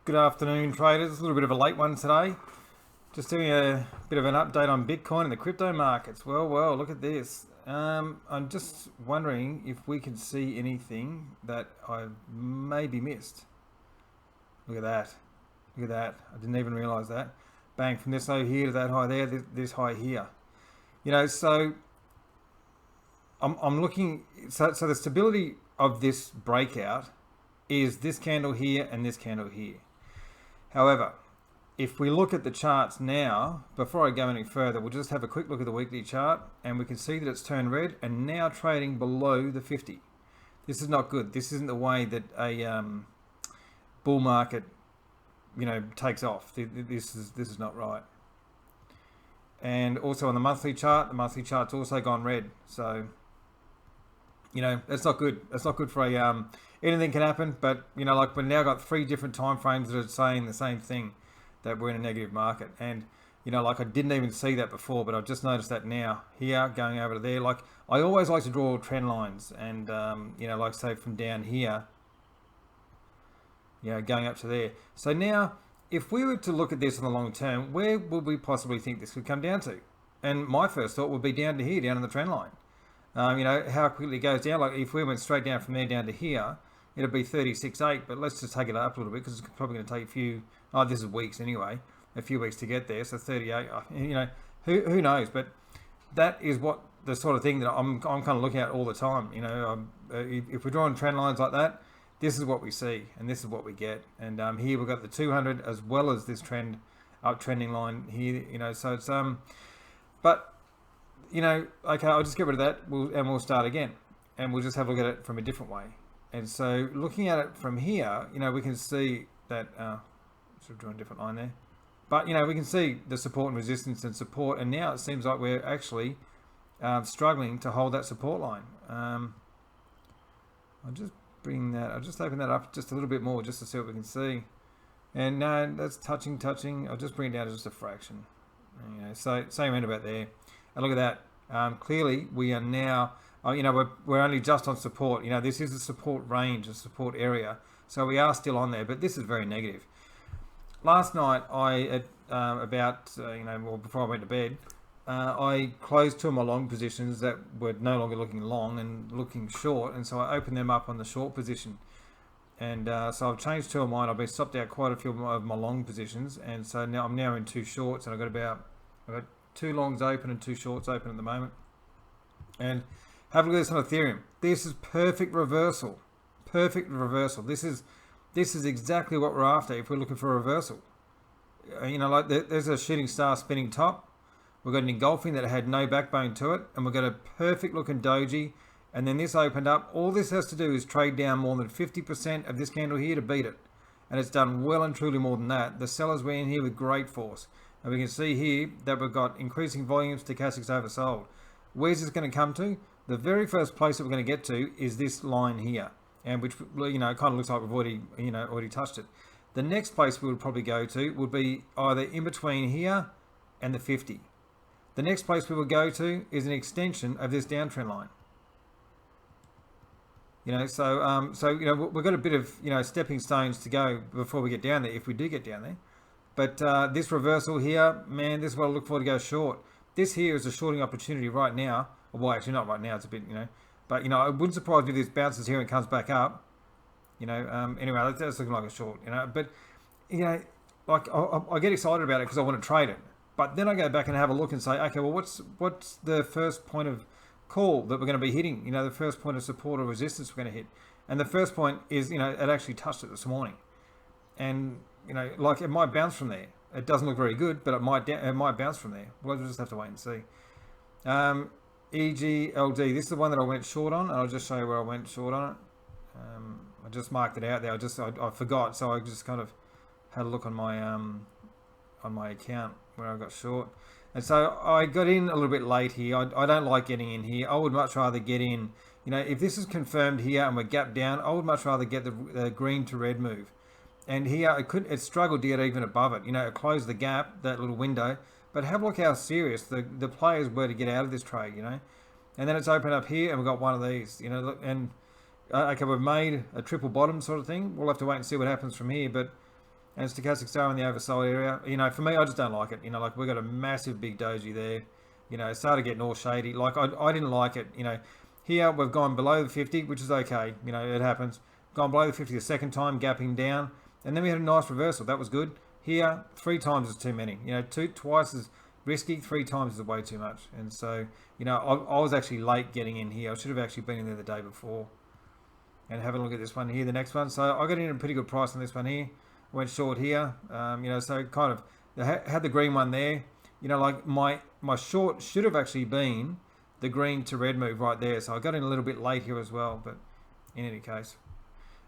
Good afternoon, traders. A little bit of a late one today. Just doing a bit of an update on Bitcoin and the crypto markets. Well, look at this. I'm just wondering if we can see anything that I've maybe missed. Look at that. Look at that. I didn't even realize that. Bang, from this low here to that high there, this high here. So I'm looking, so the stability of this breakout is this candle here and this candle here. However, if we look at the charts now, before I go any further, we'll just have a quick look at the weekly chart and we can see that it's turned red and now trading below the 50. This is not good. This isn't the way that a bull market, takes off. This is not right. And also on the monthly chart's also gone red. So, that's not good. That's not good for a anything can happen, but like we've now got 3 different time frames that are saying the same thing, that we're in a negative market. And like I didn't even see that before, but I've just noticed that now here going over to there. Like I always like to draw trend lines, and like say from down here, going up to there. So now if we were to look at this in the long term, where would we possibly think this could come down to? And my first thought would be down to here, down in the trend line. How quickly it goes down. Like if we went straight down from there down to here, it'll be 36.8, but let's just take it up a little bit because it's probably going to take this is weeks anyway, a few weeks to get there. So 38, who knows? But that is what the sort of thing that I'm kind of looking at all the time. If we're drawing trend lines like that, this is what we see and this is what we get. And here we've got the 200 as well as this uptrending line here. So it's but okay, I'll just get rid of that and we'll start again, and we'll just have a look at it from a different way. And so looking at it from here, we can see that, should have drawn a different line there, but we can see the support and resistance and support, and now it seems like we're actually struggling to hold that support line. I'll just open that up just a little bit more just to see what we can see. And no, that's touching. I'll just bring it down to just a fraction. So same end about there. And look at that. Clearly we are now, we're only just on support. This is a support range, a support area. So we are still on there, but this is very negative. Last night, before I went to bed, I closed 2 of my long positions that were no longer looking long and looking short. And so I opened them up on the short position. And so I've changed 2 of mine. I've been stopped out quite a few of my long positions. And so now I'm in 2 shorts, and I've got 2 longs open and 2 shorts open at the moment. And have a look at this on Ethereum. This is perfect reversal. Perfect reversal. This is exactly what we're after if we're looking for a reversal. Like there's a shooting star spinning top. We've got an engulfing that had no backbone to it, and we've got a perfect looking doji. And then this opened up. All this has to do is trade down more than 50% of this candle here to beat it. And it's done well and truly more than that. The sellers were in here with great force. And we can see here that we've got increasing volumes, stochastics oversold. Where's this going to come to? The very first place that we're going to get to is this line here, and which kind of looks like we've already touched it. The next place we would probably go to would be either in between here and the 50. The next place we would go to is an extension of this downtrend line. So we've got a bit of stepping stones to go before we get down there, if we do get down there. But this reversal here, man, this is what I look for to go short. This here is a shorting opportunity right now. Well, actually not right now. It's a bit, but it wouldn't surprise me if this bounces here and comes back up. Anyway, that's looking like a short. But like I get excited about it because I want to trade it. But then I go back and have a look and say, okay, well, what's the first point of call that we're going to be hitting? The first point of support or resistance we're going to hit. And the first point is, it actually touched it this morning, and like it might bounce from there. It doesn't look very good, but it might bounce from there. We'll just have to wait and see. EGLD, this is the one that I went short on, and I'll just show you where I went short on it. I just marked it out there. I forgot, so I just kind of had a look on my account where I got short. And so I got in a little bit late here. I don't like getting in here. I would much rather get in. If this is confirmed here and we're gapped down, I would much rather get the green to red move. And here it struggled to get even above it. It closed the gap, that little window. But have a look how serious the players were to get out of this trade, And then it's opened up here and we've got one of these, and okay, we've made a triple bottom sort of thing. We'll have to wait and see what happens from here. But and stochastic star in the oversold area. You know, for me, I just don't like it. You know, like we've got a massive big doji there. You know, it started getting all shady. Like I didn't like it. You know, here we've gone below the 50, which is okay. You know, it happens. Gone below the 50 the second time, gapping down, and then we had a nice reversal. That was good. Here, 3 times is too many. You know, twice is risky. 3 times is way too much. And so, you know, I was actually late getting in here. I should have actually been in there the day before. And have a look at this one here, the next one. So I got in at a pretty good price on this one here. Went short here. You know, so kind of had the green one there. You know, like my short should have actually been the green to red move right there. So I got in a little bit late here as well. But in any case.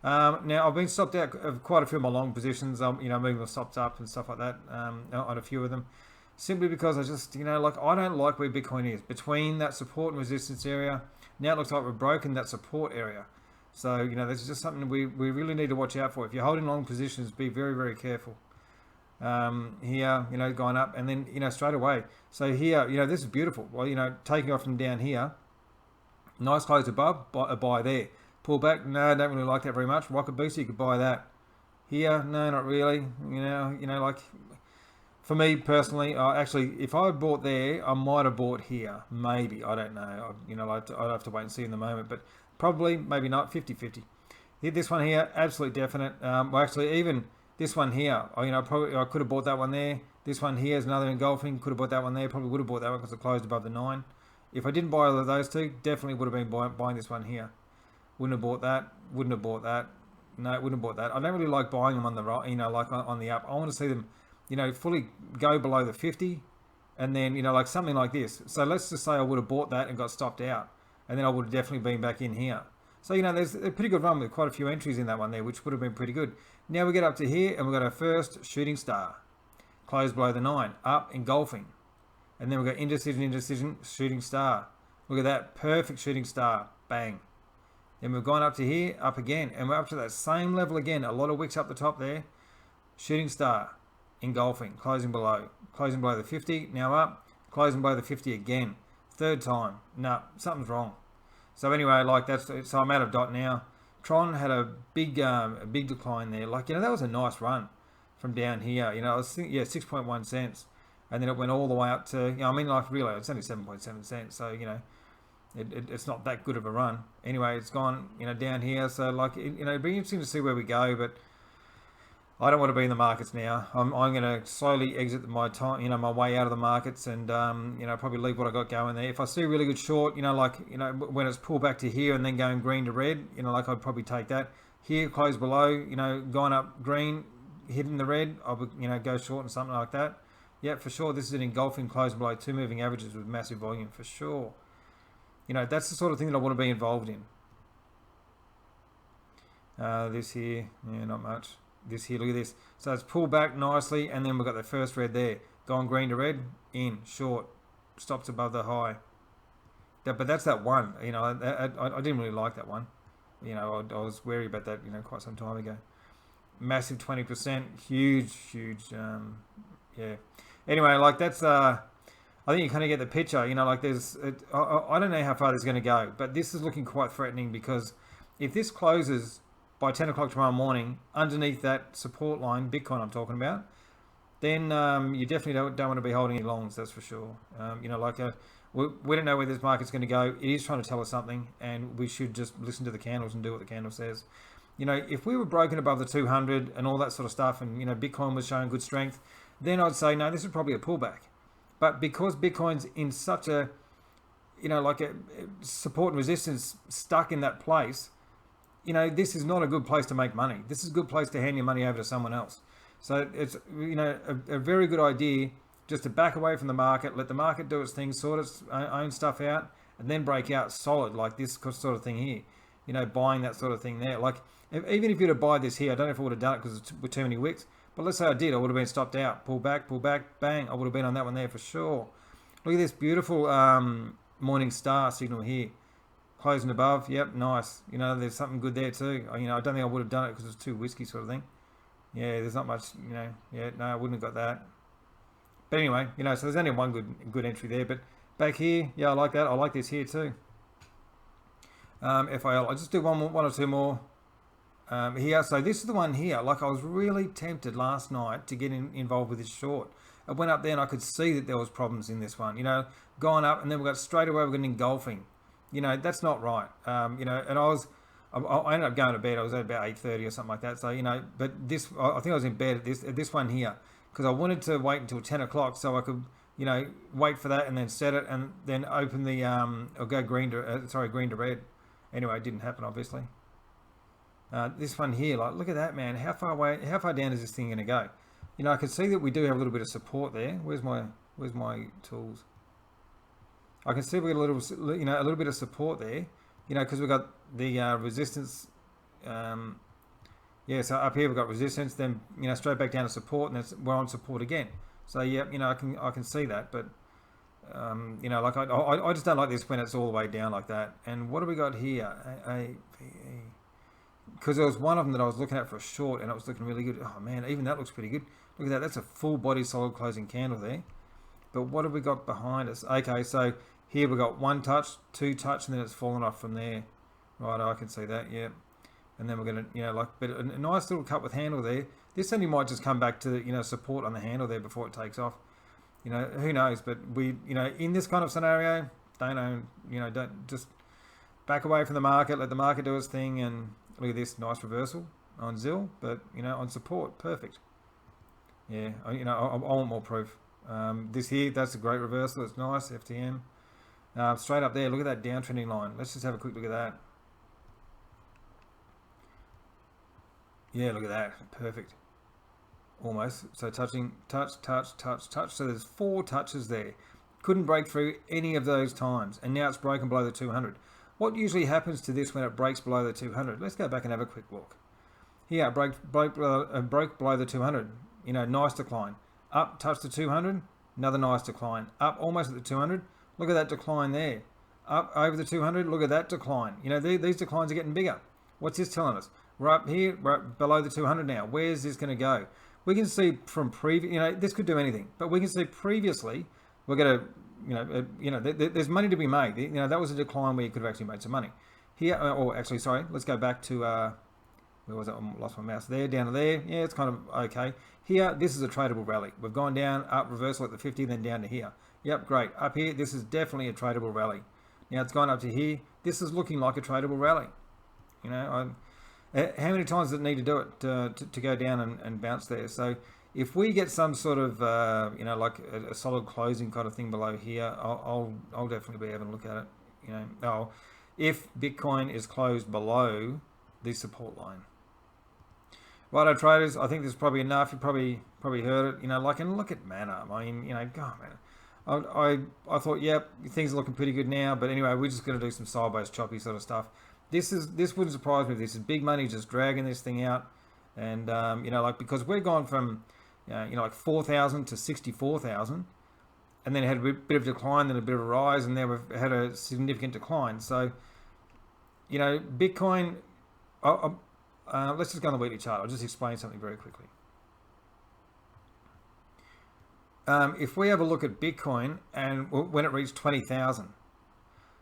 Now I've been stopped out of quite a few of my long positions. You know, moving my stops up and stuff like that on a few of them. Simply because I just, you know, like I don't like where Bitcoin is. Between that support and resistance area. Now it looks like we've broken that support area. So, you know, this is just something we really need to watch out for. If you're holding long positions, be very, very careful. Here, you know, going up and then, you know, straight away. So here, you know, this is beautiful. Well, you know, taking off from down here. Nice close above, a buy there. Pull back, no, don't really like that very much. Rocket booster, you could buy that. Here, no, not really. You know, like for me personally, actually, if I had bought there, I might have bought here. Maybe, I don't know. You know, I'd have to wait and see in the moment, but probably, maybe not, 50-50. This one here, absolute definite. Well, actually, even this one here, you know, probably I could have bought that one there. This one here is another engulfing. Could have bought that one there. Probably would have bought that one because it closed above the 9. If I didn't buy either of those two, definitely would have been buying this one here. Wouldn't have bought that. Wouldn't have bought that. No, wouldn't have bought that. I don't really like buying them on the right, you know, like on the up. I want to see them, you know, fully go below the 50, and then, you know, like something like this. So let's just say I would have bought that and got stopped out, and then I would have definitely been back in here. So, you know, there's a pretty good run with quite a few entries in that one there, which would have been pretty good. Now we get up to here, and we've got our first shooting star. Close below the 9. Up, engulfing. And then we've got indecision, shooting star. Look at that. Perfect shooting star. Bang. Then we've gone up to here, up again. And we're up to that same level again. A lot of wicks up the top there. Shooting star. Engulfing. Closing below. Closing below the 50. Now up. Closing below the 50 again. Third time. No, something's wrong. So anyway, like that's, so I'm out of dot now. Tron had a big decline there. Like, you know, that was a nice run from down here. You know, I was thinking, yeah, 6.1 cents. And then it went all the way up to, you know, I mean, like really, it's only 7.7 cents. So, you know, it's not that good of a run. Anyway, it's gone, you know, down here. So like, you know, it'd be interesting to see where we go, but I don't want to be in the markets now. I'm going to slowly exit my time, you know, my way out of the markets, and you know, probably leave what I got going there. If I see a really good short, you know, like, you know, when it's pulled back to here and then going green to red, you know, like I'd probably take that. Here, close below, you know, going up green, hitting the red, I would, you know, go short and something like that. Yeah, for sure. This is an engulfing close below 2 moving averages with massive volume for sure. You know, that's the sort of thing that I want to be involved in. This here, yeah, not much. This here, look at this. So it's pulled back nicely, and then we've got the first red there. Gone green to red, in, short, stops above the high. But that's that one. You know, I didn't really like that one. You know, I was wary about that, you know, quite some time ago. Massive 20%, huge, yeah. Anyway, like that's, I think you kind of get the picture. You know, like there's, I don't know how far this is going to go, but this is looking quite threatening, because if this closes by 10 o'clock tomorrow morning underneath that support line, Bitcoin I'm talking about, then you definitely don't want to be holding any longs, that's for sure. You know, like we don't know where this market's going to go. It is trying to tell us something, and we should just listen to the candles and do what the candle says. You know, if we were broken above the 200 and all that sort of stuff, and, you know, Bitcoin was showing good strength, then I'd say, no, this is probably a pullback. But because Bitcoin's in such a, you know, like a support and resistance stuck in that place, you know, this is not a good place to make money. This is a good place to hand your money over to someone else. So it's, you know, a very good idea just to back away from the market, let the market do its thing, sort its own stuff out, and then break out solid like this sort of thing here. You know, buying that sort of thing there. Like, even if you were to buy this here, I don't know if I would have done it because with too many wicks, but let's say I did, I would have been stopped out. Pull back, bang, I would have been on that one there for sure. Look at this beautiful morning star signal here. Closing above, yep, nice. You know, there's something good there too. You know, I don't think I would have done it because it's too whiskey sort of thing. Yeah, there's not much, you know, yeah, no, I wouldn't have got that. But anyway, you know, so there's only one good entry there. But back here, yeah, I like that. I like this here too. FIL, I'll just do one or two more. here. So this is the one here. Like I was really tempted last night to get involved with this short. I went up there and I could see that there was problems in this one. You know, gone up and then we got straight away we're getting engulfing. You know, that's not right. You know, and I ended up going to bed. I was at about 8:30 or something like that. So you know, but this I think I was in bed at this one here because I wanted to wait until 10 o'clock so I could, you know, wait for that and then set it and then open the or go green to red. Anyway, it didn't happen obviously. This one here, like look at that, man. How far down is this thing going to go? You know, I can see that we do have a little bit of support there. Where's my tools? I can see we got a little bit of support there. You know, because we've got the resistance. Yeah, so up here we've got resistance, then you know straight back down to support, and we're on support again. So yeah, you know I can see that, but you know, like I just don't like this when it's all the way down like that. And what do we got here? Because there was one of them that I was looking at for a short, and it was looking really good. Oh man, even that looks pretty good. Look at that. That's a full body solid closing candle there. But what have we got behind us? Okay, so here we got one touch, two touch, and then it's fallen off from there. Right, I can see that. Yeah. And then we're going to, you know, like, but a nice little cut with handle there. This only might just come back to, you know, support on the handle there before it takes off. You know, who knows? But we, you know, in this kind of scenario, don't just back away from the market, let the market do its thing. And look at this nice reversal on ZIL, but, you know, on support, perfect. Yeah, you know, I want more proof. This here, that's a great reversal. It's nice, FTM. Straight up there, look at that downtrending line. Let's just have a quick look at that. Yeah, look at that. Perfect. Almost. So touching, touch. So there's 4 touches there. Couldn't break through any of those times. And now it's broken below the 200. What usually happens to this when it breaks below the 200? Let's go back and have a quick look. Here, it broke below the 200. You know, nice decline. Up, touch the 200. Another nice decline. Up almost at the 200. Look at that decline there. Up over the 200. Look at that decline. You know, these declines are getting bigger. What's this telling us? We're up here, we're up below the 200 now. Where's this going to go? We can see from previous, you know, this could do anything, but we can see previously we're going to, there's money to be made. You know, that was a decline where you could have actually made some money. Here, or actually, sorry, let's go back to, where was it? I lost my mouse there, down to there. Yeah, it's kind of okay. Here, this is a tradable rally. We've gone down, up, reversal at the 50, then down to here. Yep, great. Up here, this is definitely a tradable rally. Now it's gone up to here. This is looking like a tradable rally. You know, how many times does it need to do it to go down and bounce there? So if we get some sort of, you know, like a solid closing kind of thing below here, I'll definitely be having a look at it. You know, if Bitcoin is closed below the support line. Righto, traders, I think this is probably enough. You probably heard it. You know, like, and look at Mana. I mean, you know, God, man. I thought, yep, things are looking pretty good now. But anyway, we're just going to do some sideways choppy sort of stuff. This wouldn't surprise me if this is big money just dragging this thing out. And, you know, like, because we're gone from, you know, like 4,000 to 64,000. And then it had a bit of decline, then a bit of a rise, and then we've had a significant decline. So, you know, Bitcoin, let's just go on the weekly chart. I'll just explain something very quickly. If we have a look at Bitcoin and when it reached 20,000.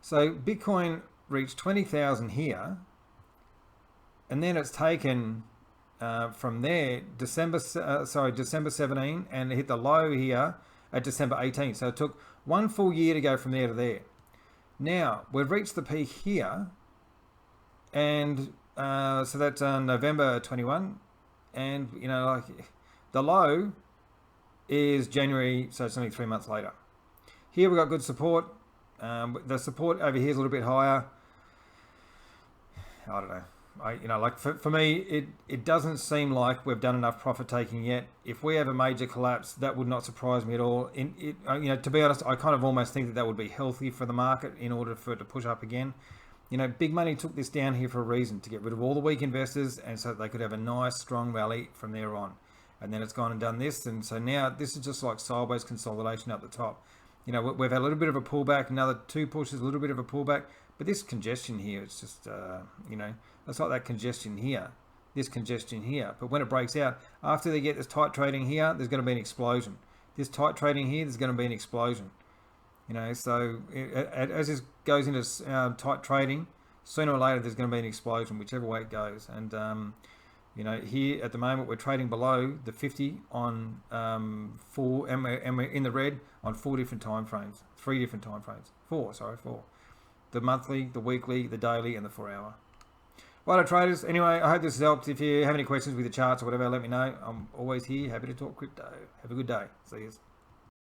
So Bitcoin reached 20,000 here, and then it's taken from there December 17, and it hit the low here at December 18. So it took 1 full year to go from there to there. Now we've reached the peak here, and so that's November 21, and you know, like the low is January, so it's only 3 months later. Here we've got good support. The support over here is a little bit higher. I don't know. You know, like for me, it doesn't seem like we've done enough profit taking yet. If we have a major collapse, that would not surprise me at all. You know, to be honest, I kind of almost think that would be healthy for the market in order for it to push up again. You know, big money took this down here for a reason, to get rid of all the weak investors, and so that they could have a nice strong rally from there on. And then it's gone and done this, and so now this is just like sideways consolidation up the top. You know, we've had a little bit of a pullback, another 2 pushes, a little bit of a pullback, but this congestion here, it's just, you know, it's like that congestion here, this congestion here. But when it breaks out, after they get this tight trading here, there's going to be an explosion. This tight trading here, there's going to be an explosion. You know, so as this goes into tight trading, sooner or later there's going to be an explosion, whichever way it goes. And you know, here at the moment we're trading below the 50 on four, and we're in the red on 4 different time frames, 3 different time frames, 4. The monthly, the weekly, the daily, and the 4-hour. Right, traders. Anyway, I hope this has helped. If you have any questions with the charts or whatever, let me know. I'm always here, happy to talk crypto. Have a good day. See you.